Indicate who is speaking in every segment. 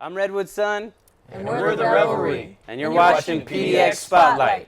Speaker 1: I'm Redwood Son.
Speaker 2: And we're the Revelry.
Speaker 1: And you're watching PDX Spotlight.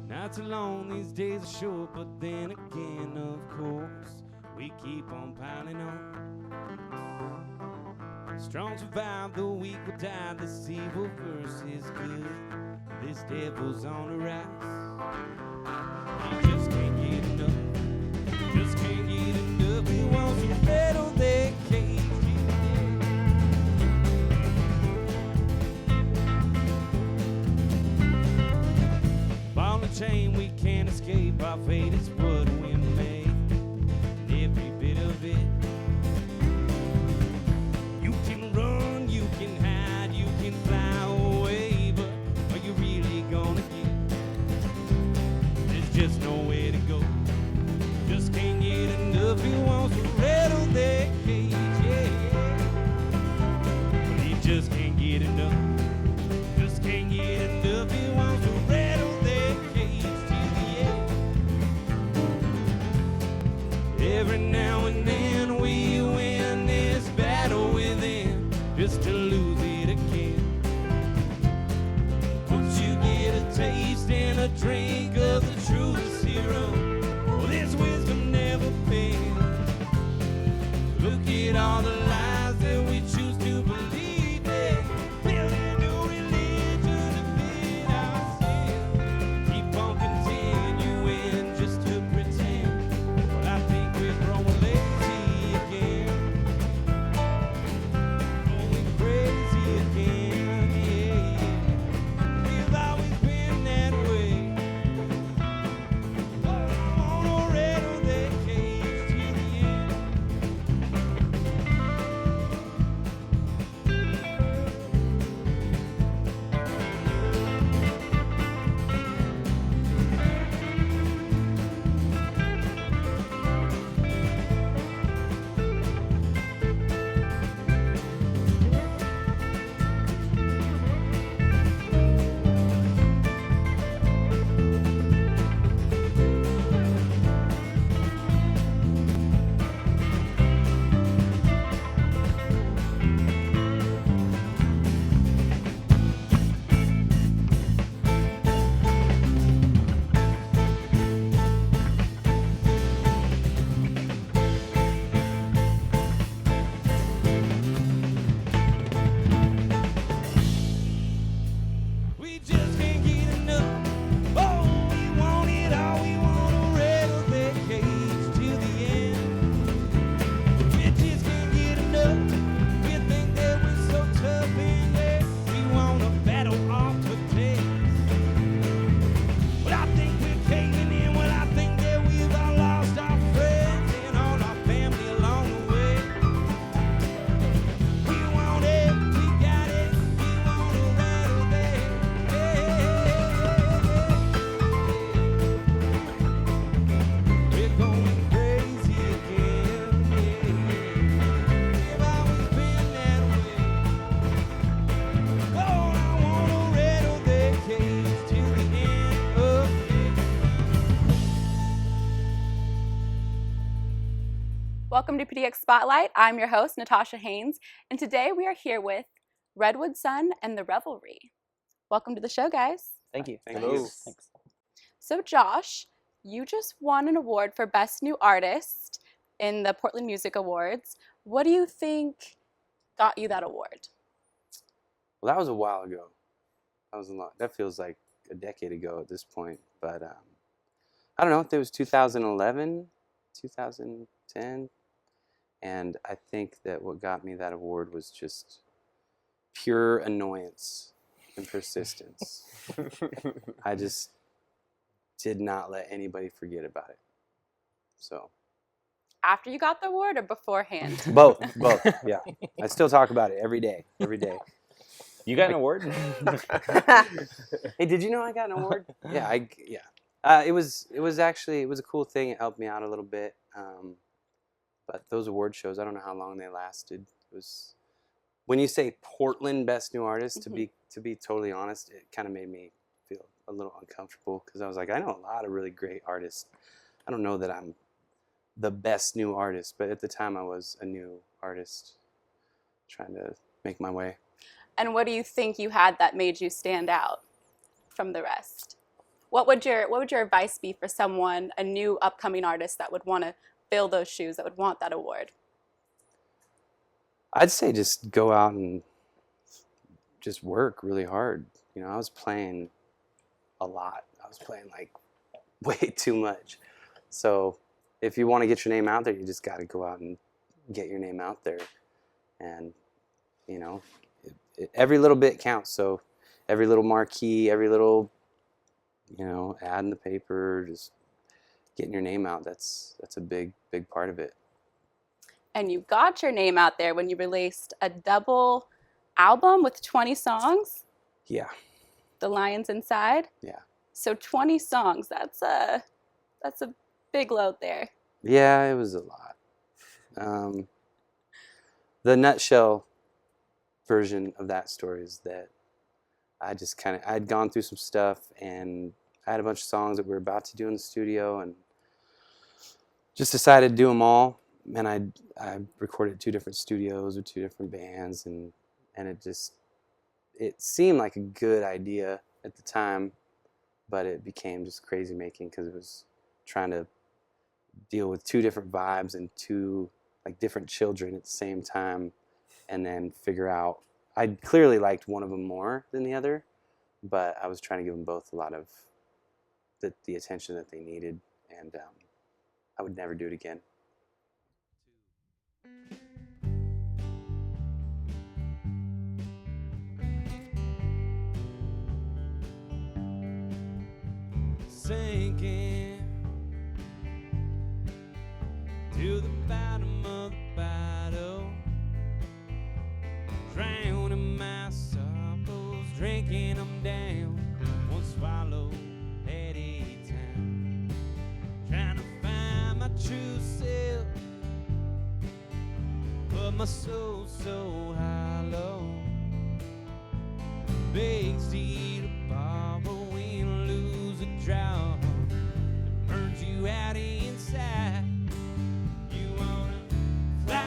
Speaker 3: Not too long, these days are short, but then again, of course, we keep on piling on. Strong survive, the weak will die, this evil verse is good, this devil's on the rise. He just can't get enough, just can't get enough, he wants to rattle their cage. Chain we can't escape, our fate is what we make, and every bit of it. You can run, you can hide, you can fly away, but are you really gonna get? There's just nowhere to go, just can't get enough, he wants to rattle their cage, yeah. But he just can't get enough, just can't get enough, he wants to rattle their cage. Every now and then we win this battle within, just to lose it again. Once you get a taste and a drink of the truest hero, well, this wisdom never fails. Look at all the lies that we choose to believe in, building new religion to fit ourselves. Keep on continuing just to pretend. Well, I think we're growing lazy again, going crazy again, yeah. We've always been that way. Oh, I wanna rattle their cage till the end. We just can't get enough. Oh, we want it all. We want to rattle their cage till the end. We just can't get enough. We think that we're so tough and that we want to battle off the days. But I think we're caving in. Well, I think that we've all lost our friends and all our family along the way. We want it. We got it. We want to rattle their we're going crazy again, yeah. We've always been that way. Oh, I wanna rattle their cage till the end of it.
Speaker 2: Welcome to PDX Spotlight. I'm your host, Natasha Haynes, and today we are here with Redwood Son and the Revelry. Welcome to the show, guys.
Speaker 1: Thank you.
Speaker 3: Hello.
Speaker 1: Thanks.
Speaker 2: So, Josh, you just won an award for Best New Artist in the Portland Music Awards. What do you think got you that award?
Speaker 1: Well, that was a while ago. That was a lot. That feels like a decade ago at this point. But I don't know if it was 2011, 2010. And I think that what got me that award was just pure annoyance. and persistence. I just did not let anybody forget about it. So
Speaker 2: After you got the award or beforehand?
Speaker 1: both, yeah. I still talk about it every day.
Speaker 4: You got an award?
Speaker 1: Hey, did you know I got an award? Yeah, it was a cool thing. It helped me out a little bit. But those award shows, I don't know how long they lasted. It was, when you say Portland Best New Artist, to be totally honest, it kind of made me feel a little uncomfortable because I was like, I know a lot of really great artists. I don't know that I'm the best new artist, but at the time I was a new artist trying to make my way.
Speaker 2: And what do you think you had that made you stand out from the rest? What would your advice be for someone, a new upcoming artist that would want to fill those shoes, that would want that award?
Speaker 1: I'd say just go out and just work really hard. You know, I was playing a lot. I was playing like way too much. So if you want to get your name out there, you just got to go out and get your name out there. And, you know, every little bit counts. So every little marquee, every little, you know, ad in the paper, just getting your name out, that's a big part of it.
Speaker 2: And you got your name out there when you released a double album with 20 songs.
Speaker 1: Yeah.
Speaker 2: The Lions Inside.
Speaker 1: Yeah.
Speaker 2: So 20 songs, that's a big load there.
Speaker 1: Yeah, it was a lot. The nutshell version of that story is that I'd gone through some stuff, and I had a bunch of songs that we were about to do in the studio, and just decided to do them all. And I recorded 2 different studios with 2 different bands, and it seemed like a good idea at the time, but it became just crazy making because it was trying to deal with 2 different vibes and 2 like different children at the same time, and then figure out. I clearly liked one of them more than the other, but I was trying to give them both a lot of the attention that they needed, and I would never do it again.
Speaker 3: Sinking to the bottom of the bottle, drowning my sorrows, drinking them down, one swallow at a time, trying to find my true self, but my soul's so hollow, begs to eat a borrow and lose a drought, it burns you out inside. You wanna fly,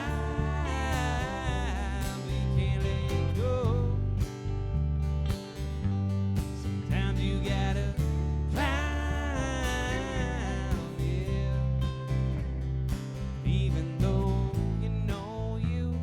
Speaker 3: but you can't let go. Sometimes you gotta climb, yeah. Even though you know you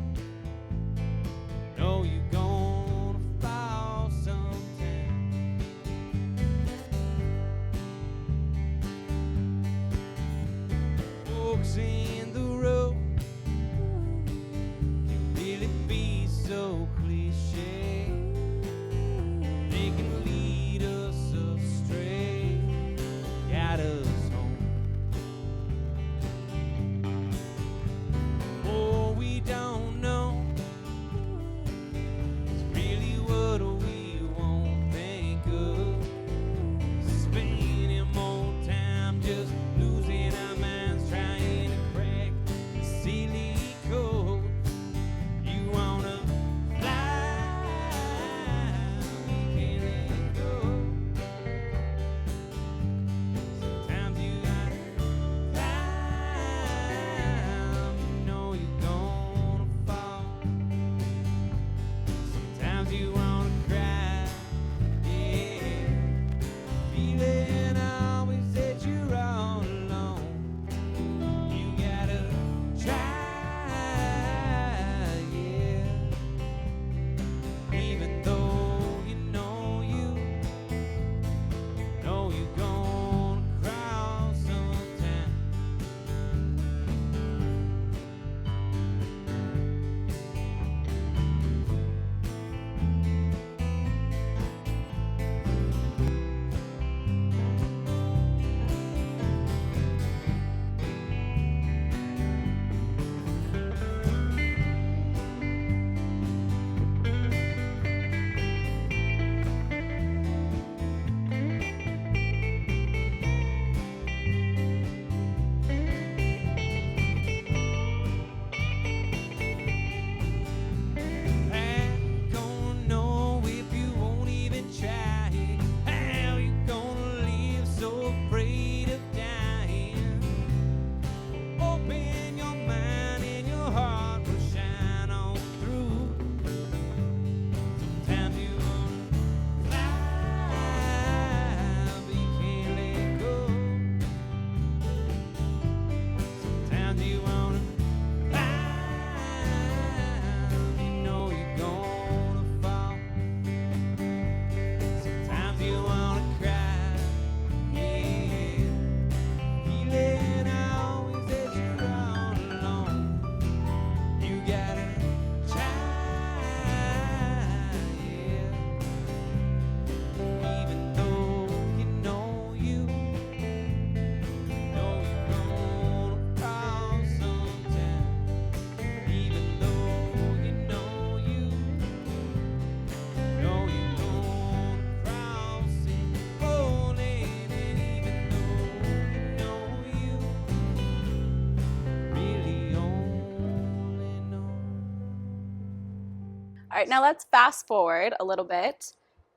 Speaker 2: right, now let's fast forward a little bit.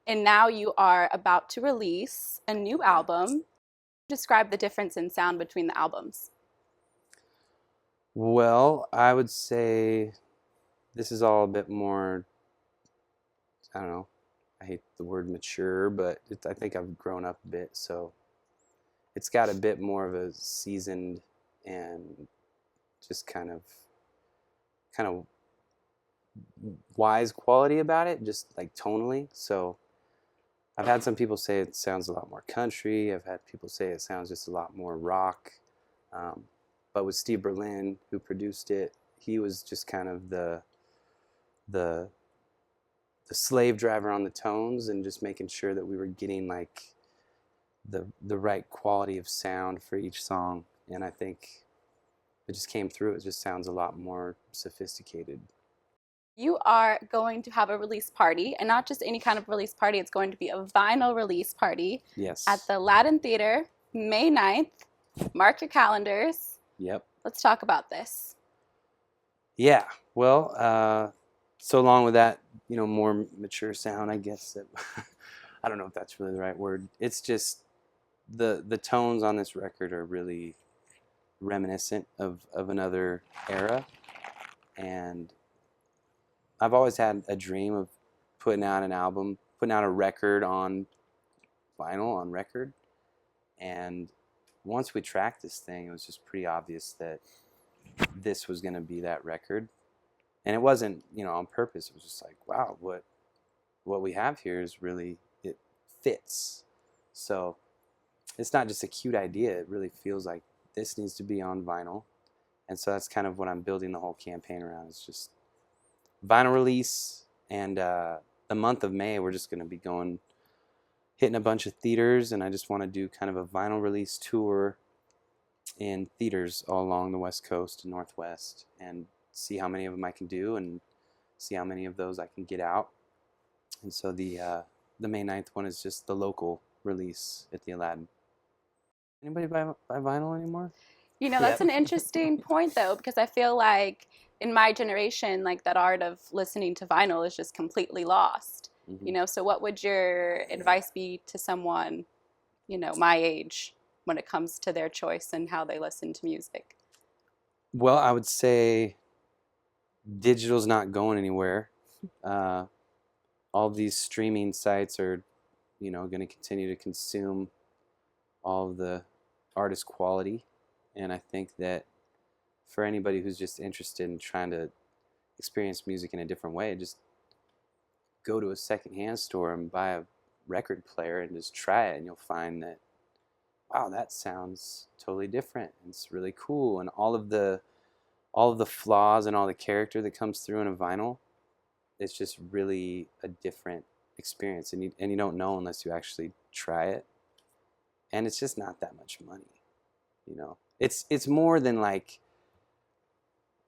Speaker 2: And now you are about to release a new album. Describe the difference in sound between the albums.
Speaker 1: Well, I would say this is all a bit more, I don't know, I hate the word mature, but I think I've grown up a bit, so it's got a bit more of a seasoned and just kind of wise quality about it, just like tonally. So I've had some people say it sounds a lot more country. I've had people say it sounds just a lot more rock. But with Steve Berlin, who produced it, he was just kind of the slave driver on the tones and just making sure that we were getting like the right quality of sound for each song. And I think it just came through. It just sounds a lot more sophisticated.
Speaker 2: You are going to have a release party, and not just any kind of release party. It's going to be a vinyl release party
Speaker 1: Yes.
Speaker 2: at the Aladdin Theater, May 9th. Mark your calendars.
Speaker 1: Yep.
Speaker 2: Let's talk about this.
Speaker 1: Yeah. Well, so along with that, more mature sound, I guess. I don't know if that's really the right word. It's just the tones on this record are really reminiscent of another era, and I've always had a dream of putting out an album, putting out a record on vinyl, on record. And once we tracked this thing, it was just pretty obvious that this was going to be that record. And it wasn't, on purpose. It was just like, wow, what we have here is really, it fits. So it's not just a cute idea. It really feels like this needs to be on vinyl. And so that's kind of what I'm building the whole campaign around. It's just vinyl release, and the month of May we're just going to be hitting a bunch of theaters, and I just want to do kind of a vinyl release tour in theaters all along the West Coast and Northwest, and see how many of them I can do and see how many of those I can get out. And so the May 9th one is just the local release at the Aladdin. Anybody buy vinyl anymore?
Speaker 2: That's an interesting point, though, because I feel like in my generation, like that art of listening to vinyl is just completely lost.
Speaker 1: Mm-hmm.
Speaker 2: So what would your advice be to someone, my age, when it comes to their choice and how they listen to music?
Speaker 1: Well, I would say digital's not going anywhere. All these streaming sites are, going to continue to consume all of the artist quality. And I think that for anybody who's just interested in trying to experience music in a different way, just go to a secondhand store and buy a record player and just try it, and you'll find that, wow, that sounds totally different. It's really cool, and all of the flaws and all the character that comes through in a vinyl, it's just really a different experience, and you don't know unless you actually try it. And it's just not that much money, It's more than like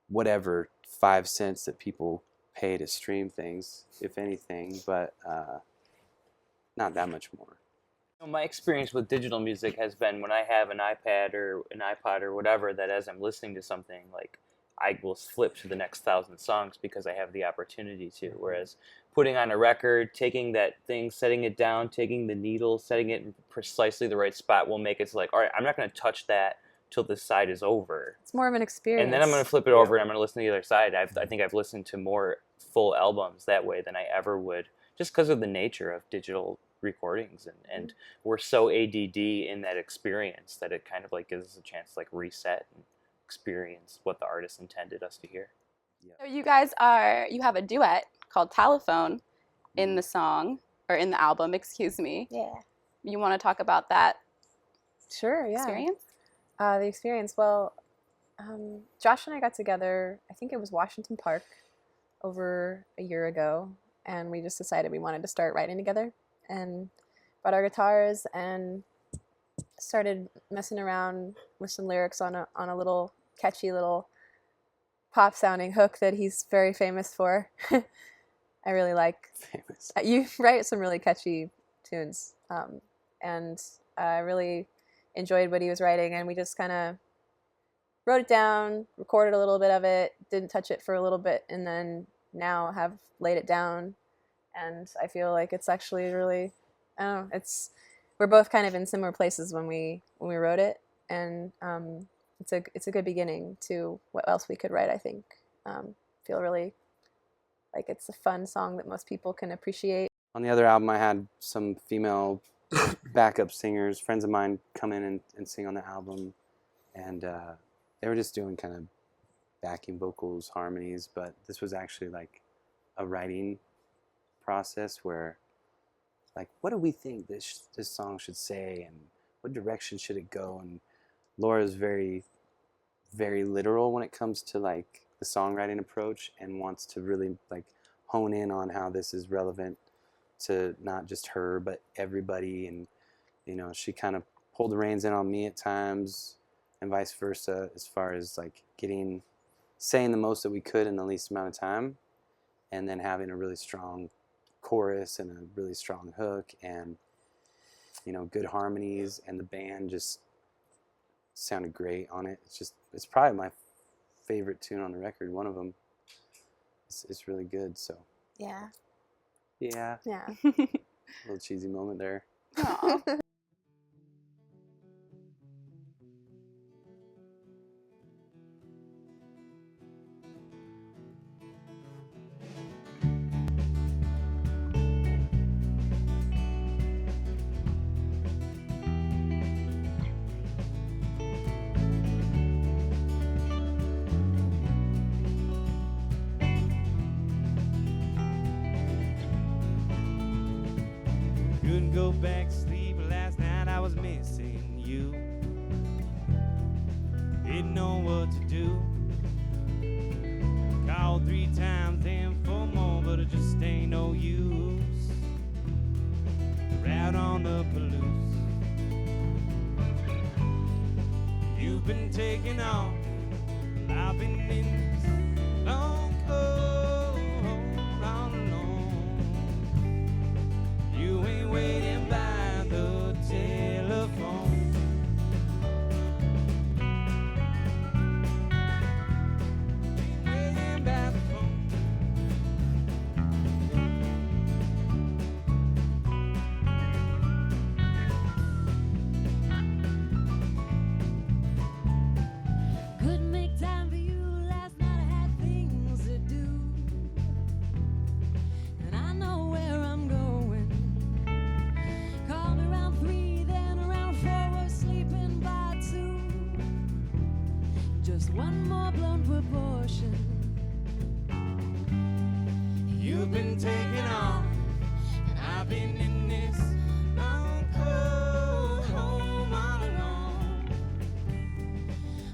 Speaker 1: whatever 5 cents that people pay to stream things, if anything, but not that much more.
Speaker 4: My experience with digital music has been when I have an iPad or an iPod or whatever, that as I'm listening to something, like I will flip to the next 1,000 songs because I have the opportunity to. Whereas putting on a record, taking that thing, setting it down, taking the needle, setting it in precisely the right spot will make it like, all right, I'm not going to touch that till this side is over.
Speaker 5: It's more of an experience.
Speaker 4: And then I'm going to flip it over and I'm going to listen to the other side. I think I've listened to more full albums that way than I ever would, just because of the nature of digital recordings. And we're so ADD in that experience that it kind of like gives us a chance to like reset and experience what the artist intended us to hear.
Speaker 2: So you have a duet called Telephone in the song, or in the album, excuse me.
Speaker 5: Yeah.
Speaker 2: You want to talk about that
Speaker 5: Sure, yeah.
Speaker 2: experience?
Speaker 5: The experience, well, Josh and I got together, I think it was Washington Park, over a year ago, and we just decided we wanted to start writing together, and brought our guitars and started messing around with some lyrics on a little catchy little pop sounding hook that he's very famous for. I really like.
Speaker 1: Famous.
Speaker 5: You write some really catchy tunes, and I really enjoyed what he was writing, and we just kind of wrote it down, recorded a little bit of it, didn't touch it for a little bit, and then now have laid it down, and I feel like it's actually really, I don't know, we're both kind of in similar places when we wrote it, and it's a good beginning to what else we could write. I think feel really like it's a fun song that most people can appreciate.
Speaker 1: On the other album, I had some female backup singers, friends of mine, come in and sing on the album, and they were just doing kind of backing vocals, harmonies, but this was actually like a writing process where, like, what do we think this song should say, and what direction should it go? And Laura's very, very literal when it comes to like the songwriting approach, and wants to really like hone in on how this is relevant to not just her but everybody. And she kind of pulled the reins in on me at times, and vice versa, as far as like saying the most that we could in the least amount of time, and then having a really strong chorus and a really strong hook, and good harmonies, and the band just sounded great on it. It's probably my favorite tune on the record, one of them. It's really good. So
Speaker 5: Yeah.
Speaker 1: yeah,
Speaker 5: Yeah.
Speaker 1: a little cheesy moment there.
Speaker 2: Aw.
Speaker 3: Couldn't go back to sleep last night, I was missing you. Didn't know what to do. Called 3 times, then 4 more, but it just ain't no use. You're out on the Palouse. You've been taking off, I've been in this long cold all alone. You ain't waiting by the telephone. Ain't waiting by the phone.
Speaker 6: Couldn't make time for you last night, I had things to do. And I know where I'm going. Called around 3, then around 4, we're sleeping by 2. Just one more blown proportion.
Speaker 3: You've been taking off, and I've been in this long cold home all alone.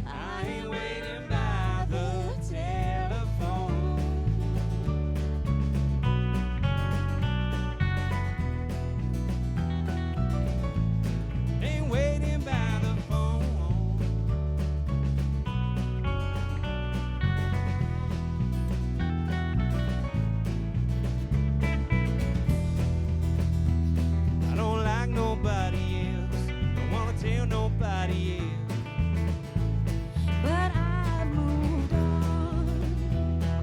Speaker 3: I ain't waiting by the telephone. Ain't waiting by the phone. I don't like nobody else, don't wanna tell nobody else.
Speaker 6: But I moved on.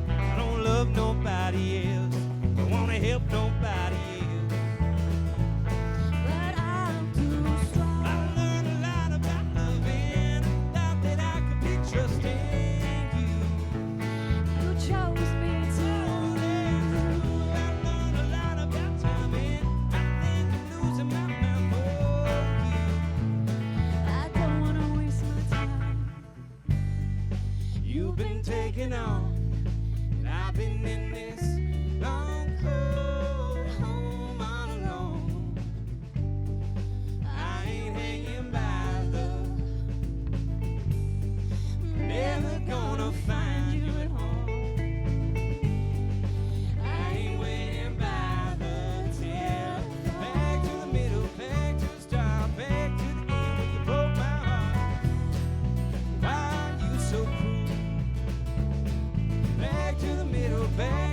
Speaker 3: I don't love nobody else, don't wanna help nobody else.
Speaker 6: But I'm too strong.
Speaker 3: I learned a lot about loving, thought that I could be trusting you.
Speaker 6: You chose me to.
Speaker 3: I learned a lot about timing, I think I'm losing my mind for you.
Speaker 6: I don't wanna waste my time.
Speaker 3: You've been taking on, and I've been in this long cold home all alone. I ain't hanging by the, never gonna find you at home. I ain't waiting by the till. Back to the middle, back to the start, back to the end where you broke my heart. Why are you so cruel? Back to the middle, back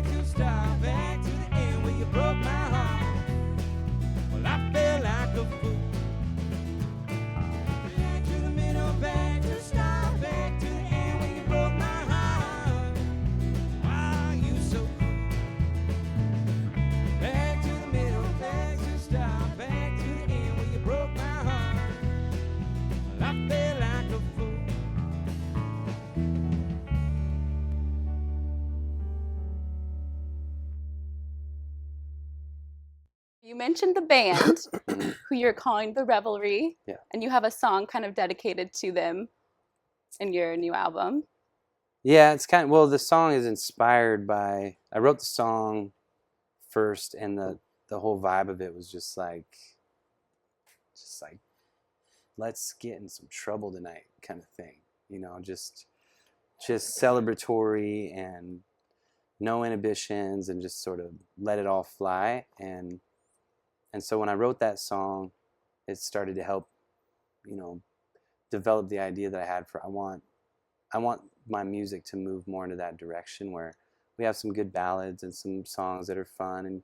Speaker 2: You mentioned the band, who you're calling the Revelry,
Speaker 1: Yeah.
Speaker 2: and you have a song kind of dedicated to them in your new album.
Speaker 1: Yeah, it's kind of, well, the song is inspired by, I wrote the song first, and the whole vibe of it was just like let's get in some trouble tonight kind of thing, you know, just celebratory and no inhibitions and just sort of let it all fly. And so when I wrote that song, it started to help, you know, develop the idea that I had for I want my music to move more into that direction where we have some good ballads and some songs that are fun and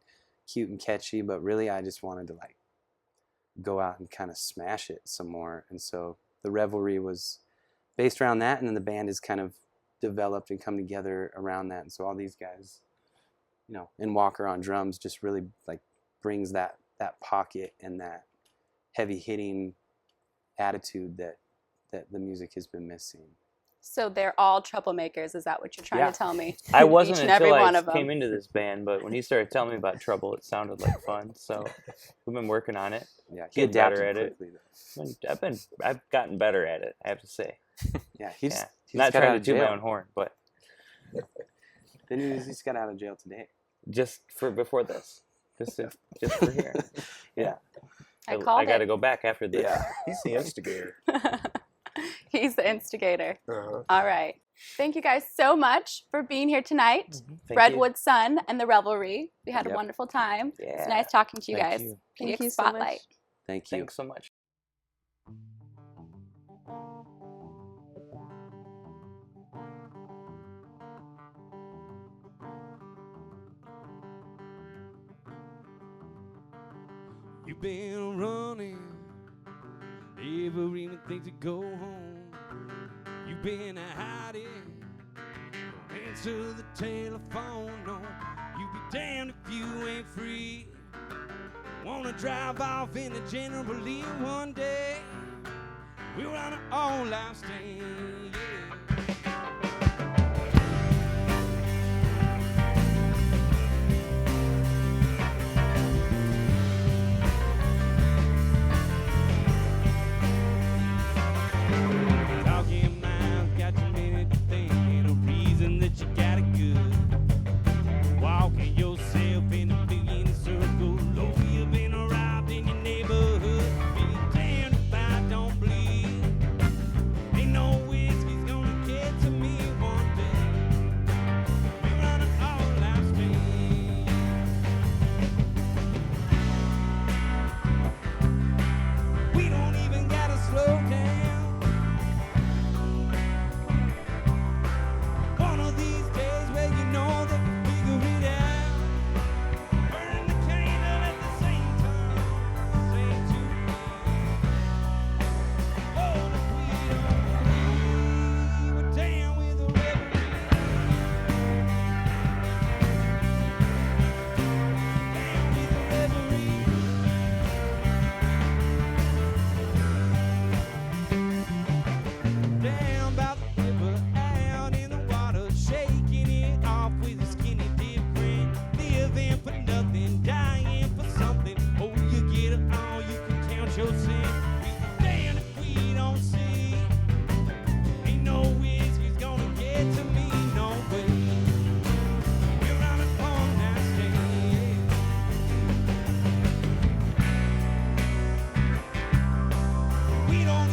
Speaker 1: cute and catchy, but really I just wanted to like go out and kind of smash it some more. And so the Revelry was based around that, and then the band has kind of developed and come together around that. And so all these guys, you know, and Walker on drums just really like brings that pocket and that heavy hitting attitude that the music has been missing.
Speaker 2: So they're all troublemakers. Is that what you're trying
Speaker 1: Yeah.
Speaker 2: to tell me?
Speaker 4: I wasn't
Speaker 2: Each and every
Speaker 4: until
Speaker 2: one
Speaker 4: I
Speaker 2: of them.
Speaker 4: came into this band, but when he started telling me about Trouble, it sounded like fun. So we've been working on it.
Speaker 1: Yeah, he
Speaker 4: Getting better
Speaker 1: adapted
Speaker 4: at it.
Speaker 1: quickly though.
Speaker 4: I've gotten better at it, I have to say.
Speaker 1: Yeah, he's
Speaker 4: Yeah.
Speaker 1: he's
Speaker 4: Not
Speaker 1: got out
Speaker 4: trying
Speaker 1: of
Speaker 4: to toot my
Speaker 1: jail.
Speaker 4: own horn, but
Speaker 1: Then he's got out of jail today.
Speaker 4: just for before this, just for here.
Speaker 1: Yeah.
Speaker 2: I called
Speaker 4: I got to
Speaker 2: it.
Speaker 4: go back after this.
Speaker 7: Yeah, he's the instigator.
Speaker 2: He's the instigator.
Speaker 7: Uh-huh.
Speaker 2: All right. Thank you guys so much for being here tonight.
Speaker 4: Thank
Speaker 2: Redwood Son and the Revelry. We had a
Speaker 1: Yep.
Speaker 2: wonderful time.
Speaker 4: You.
Speaker 2: It's
Speaker 4: Yeah.
Speaker 2: nice talking to you
Speaker 4: Thank
Speaker 2: guys.
Speaker 4: you.
Speaker 5: Thank
Speaker 2: PDX
Speaker 5: you so much.
Speaker 2: Spotlight.
Speaker 1: Thank you.
Speaker 4: Thanks so much.
Speaker 3: You've been running, never even think to go home. You've been hiding, don't answer the telephone, no. You be damned if you ain't free. Wanna drive off in a General Lee one day. We're on an all-life stand, yeah. Talking miles got you minute to think, and a reason that you got it good. Walking yourself in a billion circles, low you've been arrived in your neighborhood. Be damned if I don't bleed. Ain't no whiskey's gonna get to me one day. We're on an all-life stand. We don't even gotta slow down. One of these days where you know that we figure it out. Burn the candle at the same time. Same tune. Oh, if we don't believe we're down with the Revelry. Down with the Revelry. Down by the river, out in the water, shaking it off with a skinny dip grin. Living for nothing, dying for something. Oh, you get it all, you can count your sin. We damned if we don't see. Ain't no whiskey's gonna get to me, no way. We're on a all-night stand. We don't